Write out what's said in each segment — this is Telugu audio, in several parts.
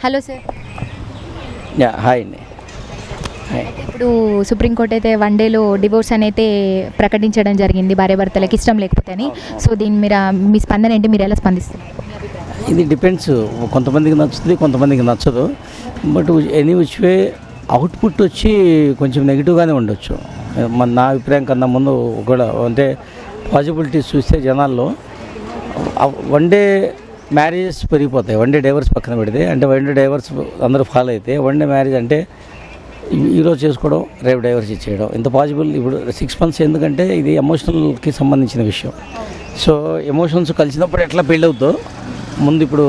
Hello sir. హాయ్ అండి. ఇప్పుడు సుప్రీంకోర్టు అయితే 1 డేలో డివోర్స్ అనేది ప్రకటించడం జరిగింది భార్యాభర్తలకు ఇష్టం లేకపోతే అని. సో దీని మీద మీ స్పందన ఏంటి, మీరు ఎలా స్పందిస్తారు? ఇది డిపెండ్స్, కొంతమందికి నచ్చుతుంది, కొంతమందికి నచ్చదు. But any which way output వచ్చి కొంచెం నెగిటివ్గానే ఉండొచ్చు. నా అభిప్రాయం కన్నా ముందు కూడా అంటే పాసిబిలిటీస్ చూస్తే జనాల్లో 1 డే మ్యారేజెస్ పెరిగిపోతాయి. 1 డే డైవర్స్ పక్కన పెడితే, అంటే 1 డే డైవర్స్ అందరూ ఫాలో అయితే 1 డే మ్యారేజ్ అంటే ఈరోజు చేసుకోవడం, రేపు డైవర్స్ ఇచ్చేయడం ఇంత పాసిబుల్. ఇప్పుడు 6 months ఎందుకంటే ఇది ఎమోషనల్కి సంబంధించిన విషయం. సో ఎమోషన్స్ కలిసినప్పుడు ఎట్లా పెళ్ళి అవుతుందో ముందు, ఇప్పుడు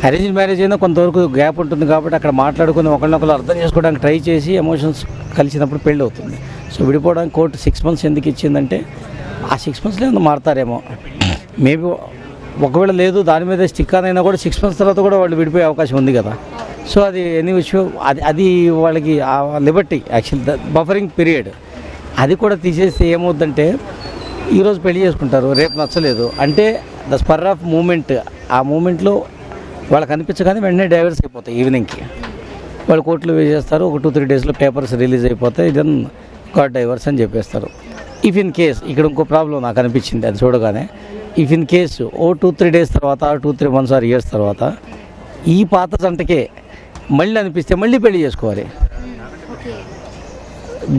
అరేంజ్ మ్యారేజ్ అయినా కొంతవరకు గ్యాప్ ఉంటుంది కాబట్టి అక్కడ మాట్లాడుకుని ఒకరినొకరు అర్థం చేసుకోవడానికి ట్రై చేసి ఎమోషన్స్ కలిసినప్పుడు పెళ్ళి అవుతుంది. సో విడిపోవడానికి కోర్టు 6 months ఎందుకు ఇచ్చిందంటే ఆ 6 monthsలో ఏమన్నా మారుతారేమో. మేబీ ఒకవేళ లేదు దాని మీద స్టిక్ అయినా కూడా 6 months తర్వాత కూడా వాళ్ళు విడిపోయే అవకాశం ఉంది కదా. సో అది ఎనీ విషయం, అది వాళ్ళకి ఆ లిబర్టీ యాక్చువల్ బఫరింగ్ పీరియడ్ అది కూడా తీసేస్తే ఏమవుతుందంటే ఈరోజు పెళ్లి చేసుకుంటారు, రేపు నచ్చలేదు అంటే ద స్పర్ ఆఫ్ మూమెంట్, ఆ మూమెంట్లో వాళ్ళకి అనిపించగానే వెంటనే డైవర్స్ అయిపోతాయి. ఈవినింగ్కి వాళ్ళు కోర్టులో వేసేస్తారు, ఒక 2-3 daysలో పేపర్స్ రిలీజ్ అయిపోతాయి, దెన్ గాట్ డైవర్స్ అని చెప్పేస్తారు. ఇఫ్ ఇన్ కేస్ ఇక్కడ ఇంకో ప్రాబ్లం నాకు అనిపించింది అది చూడగానే, ఇఫ్ ఇన్ కేసు 2-3 days తర్వాత 2-3 months ఆర్ ఇయర్స్ తర్వాత ఈ పాత జంటకే మళ్ళీ అనిపిస్తే మళ్ళీ పెళ్లి చేసుకోవాలి.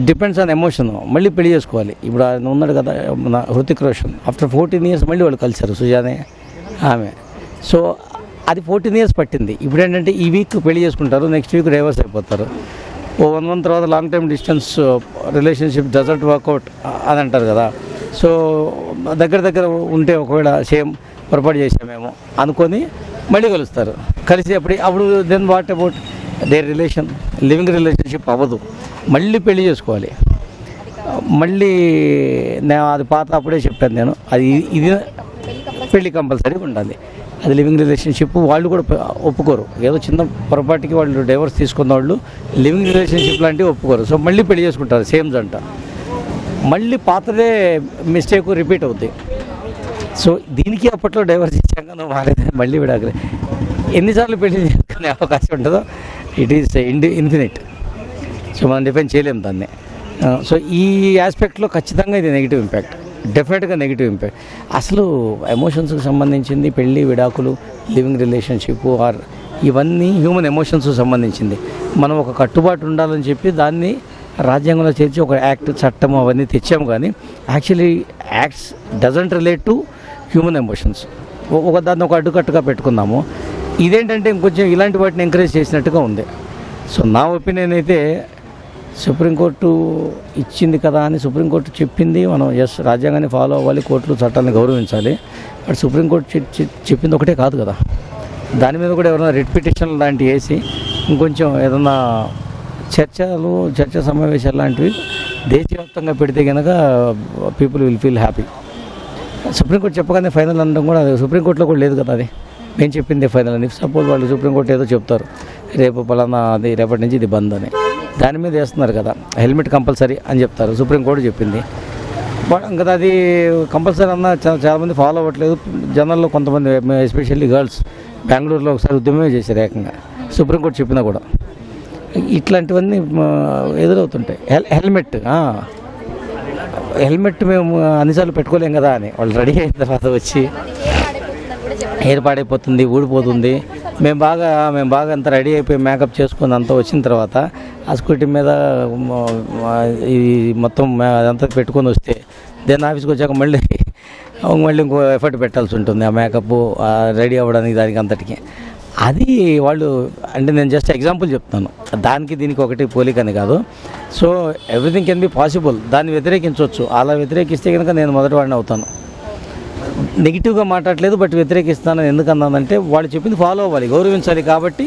డిపెండ్స్ ఆన్ ఎమోషన్, మళ్ళీ పెళ్లి చేసుకోవాలి. ఇప్పుడు ఆయన ఉన్నాడు కదా మన హృతిక్ రోషన్, ఆఫ్టర్ 14 years మళ్ళీ వాళ్ళు కలిశారు, సుజానే ఆమె. సో అది 14 years పట్టింది. ఇప్పుడు ఏంటంటే ఈ వీక్ పెళ్లి చేసుకుంటారు, నెక్స్ట్ వీక్ డైవర్స్ అయిపోతారు. 1 month తర్వాత long time distance relationship doesn't work out అని అంటారు కదా. సో దగ్గర ఉంటే ఒకవేళ సేమ్ పొరపాటు చేసామేమో అనుకొని మళ్ళీ కలుస్తారు. కలిసి అప్పుడు then what about their relation, living relationship అవ్వదు, మళ్ళీ పెళ్లి చేసుకోవాలి. మళ్ళీ అది పాత అప్పుడే చెప్పాను నేను, ఇది పెళ్లి కంపల్సరీ ఉండాలి. అది లివింగ్ రిలేషన్షిప్ వాళ్ళు కూడా ఒప్పుకోరు. ఏదో చిన్న పొరపాటుకి వాళ్ళు డైవర్స్ తీసుకున్న వాళ్ళు లివింగ్ రిలేషన్షిప్ లాంటివి ఒప్పుకోరు. సో మళ్ళీ పెళ్లి చేసుకుంటారు సేమ్ జంట, మళ్ళీ పాతదే మిస్టేక్ రిపీట్ అవుతాయి. సో దీనికి అప్పట్లో డైవర్స్ ఇచ్చాక నువ్వు మారేది మళ్ళీ విడాకులే. ఎన్నిసార్లు పెళ్లి చేసుకునే అవకాశం ఉంటుందో ఇట్ ఈస్ ఇన్ఫినిట్. సో మనం డిఫైన్ చేయలేము దాన్ని. సో ఈ ఆస్పెక్ట్లో ఖచ్చితంగా ఇది నెగిటివ్ ఇంపాక్ట్, డెఫినెట్గా నెగిటివ్ ఇంపాక్ట్. అసలు ఎమోషన్స్కి సంబంధించింది పెళ్ళి, విడాకులు, లివింగ్ రిలేషన్షిప్ ఆర్ ఇవన్నీ హ్యూమన్ ఎమోషన్స్కి సంబంధించింది. మనం ఒక కట్టుబాటు ఉండాలని చెప్పి దాన్ని రాజ్యాంగంలో చేర్చి ఒక యాక్ట్, చట్టం అవన్నీ తెచ్చాము. కానీ actually acts doesn't relate to human emotions. దాన్ని ఒక అడ్డుకట్టుగా పెట్టుకున్నాము. ఇదేంటంటే ఇంకొంచెం ఇలాంటి వాటిని ఎంకరేజ్ చేసినట్టుగా ఉంది. సో నా ఒపీనియన్ అయితే సుప్రీంకోర్టు ఇచ్చింది కదా అని సుప్రీంకోర్టు చెప్పింది మనం రాజ్యాంగాన్ని ఫాలో అవ్వాలి, కోర్టులు చట్టాలను గౌరవించాలి. బట్ సుప్రీంకోర్టు చెప్పింది ఒకటే కాదు కదా, దాని మీద కూడా ఎవరైనా రిట్ పిటిషన్ లాంటివి వేసి ఇంకొంచెం ఏదన్నా చర్చ సమావేశాలు లాంటివి దేశవ్యాప్తంగా పెడితే కనుక people will feel happy. Supreme court చెప్పగానే ఫైనల్ అనడం కూడా సుప్రీంకోర్టులో కూడా లేదు కదా, అది నేను చెప్పింది ఫైనల్ అని. సపోజ్ వాళ్ళు సుప్రీంకోర్టు ఏదో చెప్తారు, రేపు పలానా అది రేపటి నుంచి ఇది బంద్ అని, దాని మీద వేస్తున్నారు కదా. హెల్మెట్ కంపల్సరీ అని చెప్తారు, సుప్రీంకోర్టు చెప్పింది. ఇంకా అది కంపల్సరీ అన్న చాలామంది ఫాలో అవ్వట్లేదు. జనాల్లో కొంతమంది ఎస్పెషల్లీ గర్ల్స్ బెంగళూరులో ఒకసారి ఉద్యమమే చేశారు ఏకంగా, సుప్రీంకోర్టు చెప్పినా కూడా. ఇట్లాంటివన్నీ ఎదురవుతుంటాయి. హెల్మెట్ మేము అన్నిసార్లు పెట్టుకోలేం కదా అని వాళ్ళు రెడీ అయిన తర్వాత వచ్చి ఏర్పాడైపోతుంది, ఊడిపోతుంది. మేము బాగా అంతా రెడీ అయిపోయి మేకప్ చేసుకుని అంతా వచ్చిన తర్వాత ఆ స్కూటీ మీద ఈ మొత్తం అదంతా పెట్టుకొని వస్తే దెన్ ఆఫీస్కి వచ్చాక మళ్ళీ ఇంకో ఎఫర్ట్ పెట్టాల్సి ఉంటుంది ఆ మేకప్ రెడీ అవ్వడానికి, దానికి అంతటికి. అది వాళ్ళు అంటే నేను జస్ట్ ఎగ్జాంపుల్ చెప్తాను, దానికి దీనికి ఒకటి పోలికని కాదు. So everything can be possible. దాన్ని వ్యతిరేకించవచ్చు. అలా వ్యతిరేకిస్తే కనుక నేను మొదటివాడిని అవుతాను. నెగిటివ్గా మాట్లాడలేదు, బట్ వ్యతిరేకిస్తాను. ఎందుకన్నానంటే వాళ్ళు చెప్పింది ఫాలో అవ్వాలి, గౌరవించాలి. కాబట్టి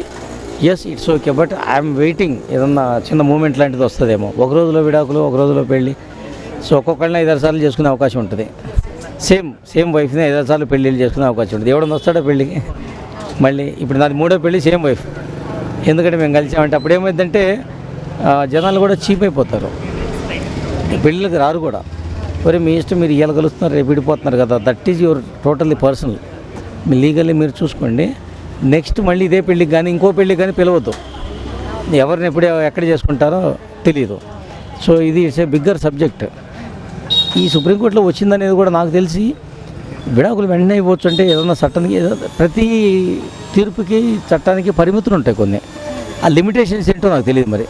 yes it's okay, but I'm waiting ఏదన్నా చిన్న మూమెంట్ లాంటిది వస్తుందేమో. ఒక రోజులో విడాకులు, ఒక రోజులో పెళ్ళి. సో ఒక్కొక్కరిని 5-6 సార్లు చేసుకునే అవకాశం ఉంటుంది. సేమ్ వైఫ్ని 5-6 సార్లు పెళ్ళిళ్ళు చేసుకునే అవకాశం ఉంటుంది. ఎవడన్నా వస్తాడో పెళ్ళికి మళ్ళీ. ఇప్పుడు నాది 3వ పెళ్ళి సేమ్ వైఫ్. ఎందుకంటే మేము కలిసామంటే అప్పుడు ఏమైందంటే జనాలు కూడా చీప్ అయిపోతారు, పెళ్ళిళ్ళకి రారు కూడా. మరి మీ ఇష్టం, మీరు ఇవాళ కలుస్తున్నారు రేపు విడిపోతున్నారు కదా, that is your totally personal. Legally మీరు చూసుకోండి. నెక్స్ట్ మళ్ళీ ఇదే పెళ్ళికి కానీ ఇంకో పెళ్ళికి కానీ పిలవద్దు. ఎవరిని ఎప్పుడు ఎక్కడ చేసుకుంటారో తెలియదు. సో ఇది ఇట్స్ ఏ బిగ్గర్ సబ్జెక్ట్. ఈ సుప్రీంకోర్టులో వచ్చిందనేది కూడా నాకు తెలిసి విడాకులు వెంటనే ఇవ్వచ్చు అంటే ఏదైనా చట్టానికి ప్రతి తీర్పుకి చట్టానికి పరిమితులు ఉంటాయి కొన్ని. ఆ లిమిటేషన్స్ ఏంటో నాకు తెలియదు. మరి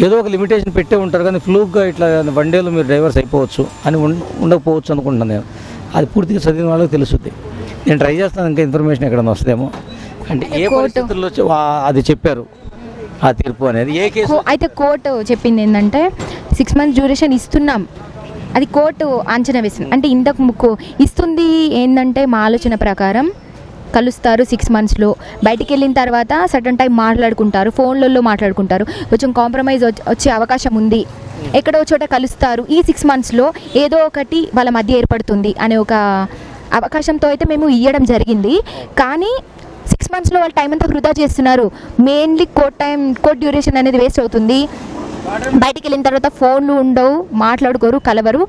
ఏదో ఒక లిమిటేషన్ పెట్టే ఉంటారు, కానీ ఫ్లూక్గా ఇట్లా వన్ డేలో మీరు డైవర్స్ అయిపోవచ్చు అని ఉండకపోవచ్చు అనుకుంటున్నాను నేను. అది పూర్తిగా చదివిన వాళ్ళకి తెలుస్తుంది. నేను ట్రై చేస్తాను ఇంకా ఇన్ఫర్మేషన్ ఎక్కడన్నా వస్తుందేమో. అంటే ఏ పరిస్థితుల్లో అది చెప్పారు ఆ తీర్పు అనేది ఏ కేసు. అయితే కోర్టు చెప్పింది ఏంటంటే 6 months డ్యూరేషన్ ఇస్తున్నాం, అది కోర్టు అంచనా వేసింది. అంటే ఇంతకు ఇస్తుంది ఏంటంటే మా ఆలోచన ప్రకారం కలుస్తారు 6 monthsలో, బయటికి వెళ్ళిన తర్వాత సడన్ టైం మాట్లాడుకుంటారు, ఫోన్లలో మాట్లాడుకుంటారు, కొంచెం కాంప్రమైజ్ వచ్చే అవకాశం ఉంది, ఎక్కడో చోట కలుస్తారు, ఈ 6 monthsలో ఏదో ఒకటి వాళ్ళ మధ్య ఏర్పడుతుంది అనే ఒక అవకాశంతో అయితే మేము ఇవ్వడం జరిగింది. కానీ 6 monthsలో వాళ్ళు టైం అంతా వృధా చేస్తున్నారు. మెయిన్లీ కోర్ట్ డ్యూరేషన్ అనేది వేస్ట్ అవుతుంది. బయటికి వెళ్ళిన తర్వాత ఫోన్లు ఉండవు, మాట్లాడుకోరు, కలవరు.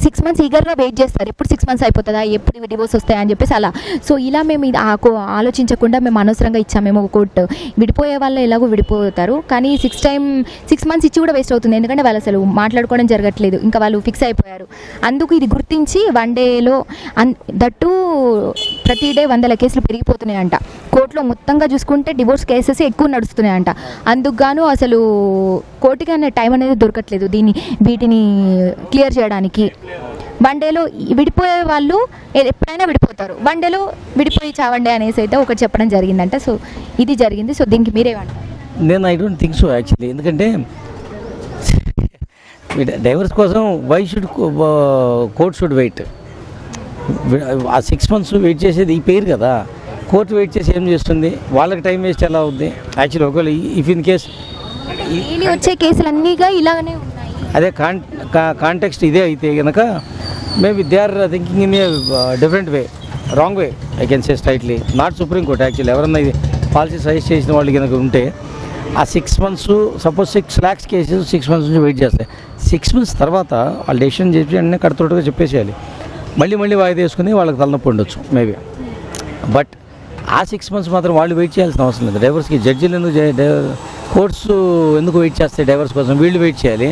6 months ఈగర్గా వెయిట్ చేస్తారు, ఎప్పుడు 6 months అయిపోతుందా, ఎప్పుడు డివోర్స్ వస్తాయా అని చెప్పేసి అలా. సో ఇలా మేము ఆలోచించకుండా మేము అనవసరంగా ఇచ్చామేమో. కోర్టు విడిపోయే వాళ్ళు ఎలాగో విడిపోతారు, కానీ 6 months ఇచ్చి కూడా వేస్ట్ అవుతుంది. ఎందుకంటే వాళ్ళు అసలు మాట్లాడుకోవడం జరగట్లేదు, ఇంకా వాళ్ళు ఫిక్స్ అయిపోయారు. అందుకు ఇది గుర్తించి 1 dayలో దట్టు ప్రతి డే 100 కేసులు పెరిగిపోతున్నాయంట. కోర్టులో మొత్తంగా చూసుకుంటే డివోర్స్ కేసెస్ ఎక్కువ నడుస్తున్నాయంట. అందుకు గాను అసలు కోర్టుకి అనే టైం అనేది దొరకట్లేదు వీటిని క్లియర్ చేయడానికి. 1 dayలో విడిపోయే వాళ్ళు ఎప్పుడైనా విడిపోతారు, 1 dayలో విడిపోయి చావండి అనేసి అయితే ఒకటి చెప్పడం జరిగిందంట. సో ఇది జరిగింది. సో దీనికి మీరేమంటారు? నేను I don't think so actually. ఎందుకంటే డైవర్స్ కోసం why should court should wait. ఆ 6 months వెయిట్ చేసేది ఈ పేరు కదా. కోర్టు వెయిట్ చేసి ఏం చేస్తుంది, వాళ్ళకి టైం వేస్ట్ ఎలా అవుద్ది యాక్చువల్లీ. ఒకవేళ ఇఫ్ ఇన్ కేస్ వచ్చే కేసులన్నీగా ఇలాగనే ఉన్నాయి, అదే కాంటెక్స్ట్ ఇదే అయితే కనుక maybe they are thinking in a different way, wrong way I can say straightly. Not supreme court actually. ఎవరన్నా ఇది పాలసీ సజెస్ట్ చేసిన వాళ్ళు కనుక ఉంటే ఆ 6 months suppose 6 lakhs cases 6 months నుంచి వెయిట్ చేస్తాయి. 6 months తర్వాత వాళ్ళు డెసిషన్ చేసి అన్నీ కడుతున్నట్టుగా చెప్పేసేయాలి. మళ్ళీ వాయిదా వేసుకుని వాళ్ళకి తలనొప్పి ఉండొచ్చు మేబీ. బట్ ఆ 6 months మాత్రం వాళ్ళు వెయిట్ చేయాల్సిన అవసరం లేదు. డైవర్స్కి జడ్జిలు ఎందుకు, కోర్ట్స్ ఎందుకు వెయిట్ చేస్తాయి డైవర్స్ కోసం? వీళ్ళు వెయిట్ చేయాలి.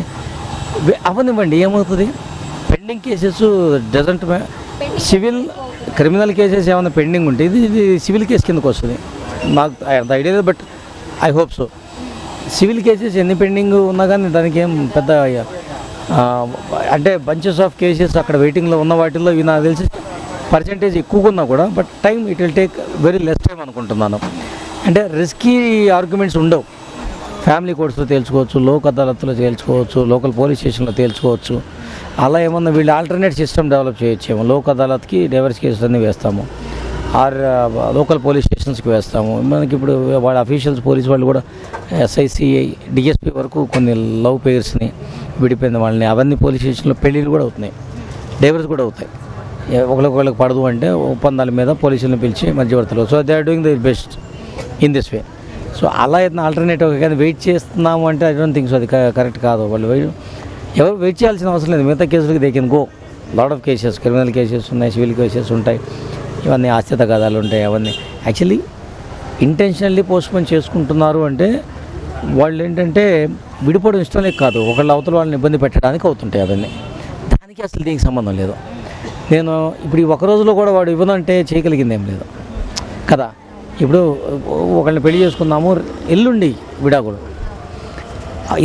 అవనివ్వండి, ఏమవుతుంది? Pending cases doesn't civil criminal cases ఏమైనా పెండింగ్ ఉంటే ఇది సివిల్ కేసు కిందకు వస్తుంది. నాకు అంత ఐడియా లేదు, but I hope so. Civil cases ఎన్ని పెండింగ్ ఉన్నా కానీ దానికి ఏం పెద్ద అంటే బంచెస్ ఆఫ్ కేసెస్ అక్కడ వెయిటింగ్లో ఉన్న వాటిల్లో ఇవి నాకు తెలిసి పర్సెంటేజ్ ఎక్కువగా ఉన్నా కూడా, but time it will take very less time అనుకుంటున్నాను. అంటే రిస్కీ ఆర్గ్యుమెంట్స్ ఉండవు. ఫ్యామిలీ కోర్ట్స్లో తేల్చుకోవచ్చు, లోక్ అదాలత్లో తేల్చుకోవచ్చు, లోకల్ పోలీస్ స్టేషన్లో తేల్చుకోవచ్చు. అలా ఏమన్నా వీళ్ళు ఆల్టర్నేట్ సిస్టమ్ డెవలప్ చేయొచ్చేమో. లోక్ అదాలత్కి డైవర్స్ కేసులన్నీ వేస్తాము, ఆర్ లోకల్ పోలీస్ స్టేషన్స్కి వేస్తాము. మనకి ఇప్పుడు వాళ్ళ అఫీషియల్స్ పోలీస్ వాళ్ళు కూడా SICI DSP వరకు కొన్ని లవ్ పేర్స్ని విడిపోయిన వాళ్ళని అవన్నీ పోలీస్ స్టేషన్లో పెళ్ళిళ్ళు కూడా అవుతున్నాయి, డైవర్స్ కూడా అవుతాయి. ఒకరికి పడదు అంటే ఒప్పందాల మీద పోలీసులను పిలిచి మధ్యవర్తులు. So they are doing the best in this way. So అలా ఏదైనా ఆల్టర్నేటివ్ కానీ వెయిట్ చేస్తున్నాము అంటే ఐ డోంట్ థింక్ సో. అది కరెక్ట్ కాదు. వాళ్ళు ఎవరు వెయిట్ చేయాల్సిన అవసరం లేదు. మిగతా కేసులకి they can go. Lot of cases, criminal cases ఉన్నాయి, సివిల్ కేసెస్ ఉంటాయి, ఇవన్నీ ఆస్తి తగాదాలు ఉంటాయి. అవన్నీ యాక్చువల్లీ ఇంటెన్షనల్లీ పోస్ట్పోన్ చేసుకుంటున్నారు అంటే వాళ్ళు ఏంటంటే విడిపోవడం ఇష్టం లేక కాదు, ఒకళ్ళ అవతల వాళ్ళని ఇబ్బంది పెట్టడానికి అవుతుంటాయి అవన్నీ. దానికి అసలు దీనికి సంబంధం లేదు. నేను ఇప్పుడు ఈ 1 రోజులో కూడా వాడు ఇవ్వదంటే చేయగలిగింది ఏం లేదు కదా. ఇప్పుడు ఒకళ్ళని పెళ్లి చేసుకుందాము, ఎల్లుండి విడాకుడు,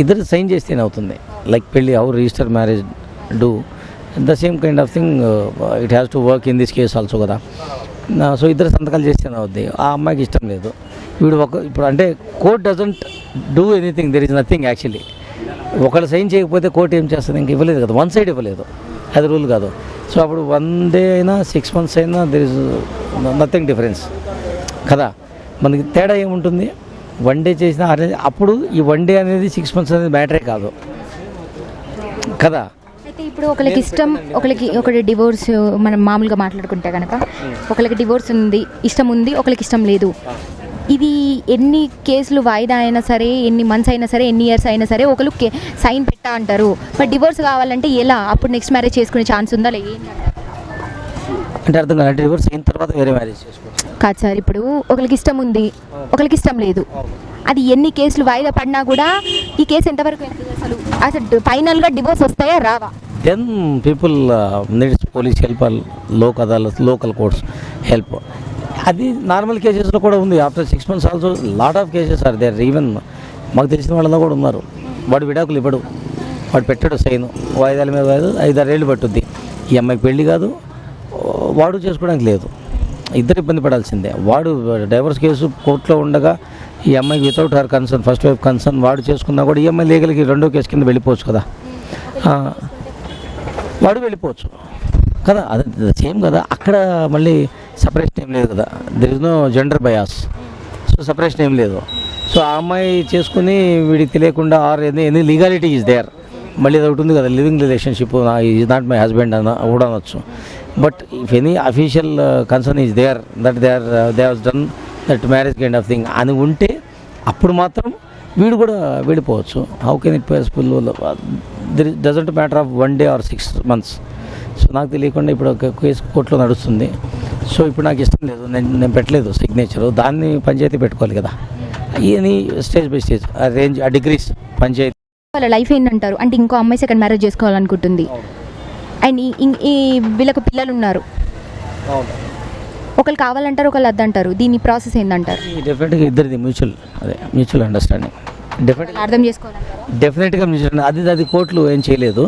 ఇద్దరు సైన్ చేస్తేనే అవుతుంది. లైక్ పెళ్ళి how register marriage do the same kind of thing it has to work in this case also కదా. సో ఇద్దరు సంతకాలు చేస్తేనే అవుద్ది. ఆ అమ్మాయికి ఇష్టం లేదు. ఇప్పుడు అంటే court doesn't do anything, there is nothing actually. ఒకళ్ళు సైన్ చేయకపోతే కోర్టు ఏం చేస్తుంది? ఇంక ఇవ్వలేదు కదా, వన్ సైడ్ ఇవ్వలేదు, అది రూల్ కాదు. సో అప్పుడు 1 day అయినా 6 months అయినా దెర్ ఇస్ నథింగ్ డిఫరెన్స్ కదా. మనకి తేడా ఏముంటుంది? 1 day చేసినా అప్పుడు ఈ 1 day అనేది 6 months అనేది మ్యాటరే కాదు కదా. అయితే ఇప్పుడు ఒకరికి ఇష్టం, ఒకటి డివోర్స్, మనం మామూలుగా మాట్లాడుకుంటే కనుక ఒకరికి డివోర్స్ ఉంది, ఇష్టం ఉంది, ఒకరికి ఇష్టం లేదు. ఇది ఎన్ని కేసులు వాయిదా అయినా సరే, ఎన్ని మంత్స్ అయినా సరే, ఎన్ని ఇయర్స్ అయినా సరే ఒకరు సైన్ పెట్టా అంటారు. బట్ డివోర్స్ కావాలంటే ఎలా? అప్పుడు నెక్స్ట్ మ్యారేజ్ చేసుకునే ఛాన్స్ ఉందా? అంటే అర్థం కాదు. డివోర్స్ అయిన తర్వాత వేరే మ్యారేజ్ చేసుకోవచ్చు కాదు సార్, ఇప్పుడు ఒకరికి ఇష్టం ఉంది, ఒకరికి ఇష్టం లేదు. అది ఎన్ని కేసులు వాయిదా పడినా కూడా ఈ కేసు ఎంతవరకు వెళ్తుంది అసలు? అసలు ఫైనల్గా డివోర్స్ వస్తాయా రావా? Then people needs police help, Lok Adalat, local courts help. అది నార్మల్ కేసెస్లో కూడా ఉంది. After 6 months also lot of cases are there. Even మాకు తెలిసిన వాళ్ళలో కూడా ఉన్నారు. వాడు విడాకులు ఇవ్వడు, వాడు పెట్టాడు సైను, వాయిదాల మీద వాయిదా 5-6 ఏళ్ళు పట్టుద్ది. ఈ అమ్మాయికి పెళ్లి కాదు, వాడు చేసుకోవడానికి లేదు, ఇద్దరు ఇబ్బంది పడాల్సిందే. వాడు డైవర్స్ కేసు కోర్టులో ఉండగా ఈ అమ్మాయికి without her concern, first wife concern వాడు చేసుకున్నా కూడా ఈ అమ్మాయి లీగల్కి రెండో కేసు కింద వెళ్ళిపోవచ్చు కదా, వాడు వెళ్ళిపోవచ్చు కదా. అది సేమ్ కదా. అక్కడ మళ్ళీ సపరేషన్ ఏం లేదు కదా. There is no gender bias. So separation ఏం లేదు. సో ఆ అమ్మాయి చేసుకుని వీడికి తెలియకుండా or any legality is there. మళ్ళీ అది ఒకటి ఉంది కదా, living relationship, is not my husband అన్న కూడా అనొచ్చు. But if any official concern is there that they has done that marriage kind of thing అని ఉంటే అప్పుడు మాత్రం వీడు కూడా వెళ్ళిపోవచ్చు. How can it possible? Doesn't matter of 1 day or 6 months. So నాకు తెలియకుండా ఇప్పుడు ఒక కేసు కోర్టులో నడుస్తుంది. సో ఇప్పుడు నాకు ఇష్టం లేదు, నేను పెట్టలేదు సిగ్నేచరు, దాన్ని పంచాయతీ పెట్టుకోవాలి కదా. ఇవన్నీ స్టేజ్ బై స్టేజ్ రేంజ్ ఆ డిగ్రీస్ పంచాయతీ. వాళ్ళ లైఫ్ ఏంటంటారు అంటే ఇంకో అమ్మాయి సెకండ్ మ్యారేజ్ చేసుకోవాలనుకుంటుంది అండ్ ఈ వీళ్ళకు పిల్లలు ఉన్నారు. ఒకళ్ళు కావాలంటారు, ఒకళ్ళు వద్దంటారు. దీని ప్రాసెస్ ఏంటంటారు? డెఫినెట్గా ఇద్దరిది మ్యూచువల్ అండర్స్టాండింగ్. అర్థం చేసుకోవాలంటారు. డెఫినెట్గా మ్యూచువల్. అది కోర్టులు ఏం చేయలేదు.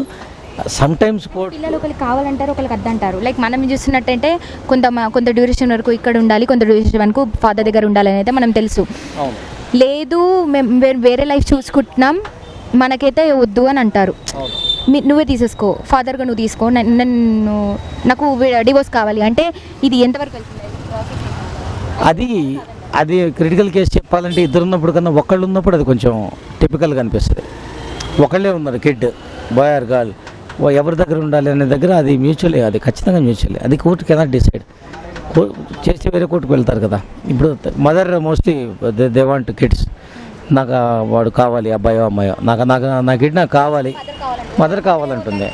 సమ్ టైమ్స్ కోర్టు పిల్లలు ఒకరికి కావాలంటారు, ఒకరికి వద్దంటారు. లైక్ మనం చూస్తున్నట్టయితే కొంత డ్యూరేషన్ వరకు ఇక్కడ ఉండాలి, కొంత డ్యూరేషన్ వరకు ఫాదర్ దగ్గర ఉండాలి అని అయితే మనం తెలుసు. లేదు మేము వేరే లైఫ్ చూసుకుంటున్నాం, మనకైతే వద్దు అని అంటారు. నువ్వే తీసేసుకో, ఫాదర్గా నువ్వు తీసుకో, నాకు డివోర్స్ కావాలి అంటే ఇది ఎంతవరకు వెళ్తుంది? అది క్రిటికల్ కేసు చెప్పాలంటే ఇద్దరు ఉన్నప్పుడు కన్నా ఒకళ్ళు ఉన్నప్పుడు అది కొంచెం టిపికల్గా అనిపిస్తుంది. ఒకళ్ళే ఉన్నారు, కిడ్ బాయ్ ఆర్ గర్ల్, ఎవరి దగ్గర ఉండాలి అనే దగ్గర అది మ్యూచువలే, అది ఖచ్చితంగా మ్యూచువలే. అది కోర్టు కెనాట్ డిసైడ్. చేస్తే వేరే కోర్టుకు వెళ్తారు కదా. ఇప్పుడు mother mostly they want kids. నాకు వాడు కావాలి, అబ్బాయో అమ్మాయో, నా కిడ్ నాకు కావాలి, మదర్ కావాలంటుంది.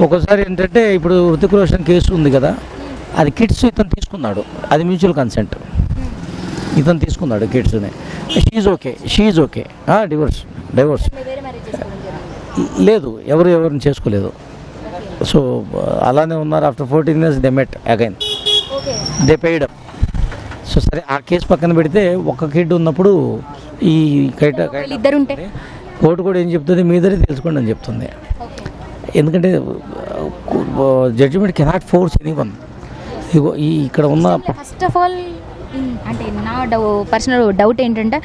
ఒక్కోసారి ఏంటంటే ఇప్పుడు హృతిక్ రోషన్ కేసు ఉంది కదా, అది కిడ్స్ ఇతను తీసుకున్నాడు, అది మ్యూచువల్ కన్సెంట్. ఇతను తీసుకున్నాడు కిడ్స్ని, షీఈ్ ఓకే. డివోర్స్ లేదు, ఎవరిని చేసుకోలేదు. సో అలానే ఉన్నారు. After 14 years they met again, they paid up. So సరే ఆ కేసు పక్కన పెడితే ఒక కిడ్ ఉన్నప్పుడు ఈ కోర్టు కూడా ఏం చెప్తుంది, మీ ఇద్దరే తెలుసుకోండి అని చెప్తుంది. ఎందుకంటే జడ్జిమెంట్ కెనాట్ ఫోర్స్ ఎనీవన్. ఇగో ఇక్కడ ఉన్న ఫస్ట్ ఆఫ్ ఆల్ అంటే నా పర్సనల్ డౌట్ ఏంటంటే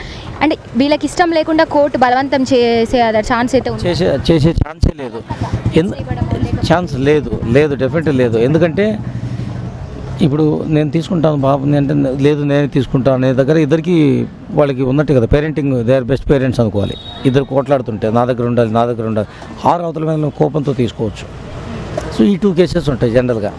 అంటే వీళ్ళకి ఇష్టం లేకుండా కోర్టు బలవంతం చేసే ఛాన్స్ అయితే చేసే ఛాన్సే లేదు. ఛాన్స్ లేదు డెఫినెట్లీ లేదు. ఎందుకంటే ఇప్పుడు నేను తీసుకుంటాను బాబు అంటే లేదు నేనే తీసుకుంటాను అనే దగ్గర ఇద్దరికి వాళ్ళకి ఉన్నట్టు కదా, parenting they are best parents అనుకోవాలి. ఇద్దరు కొట్లాడుతుంటే నా దగ్గర ఉండాలి 6 అవతల మీద కోపంతో తీసుకోవచ్చు. సో ఈ 2 కేసెస్ ఉంటాయి జనరల్గా.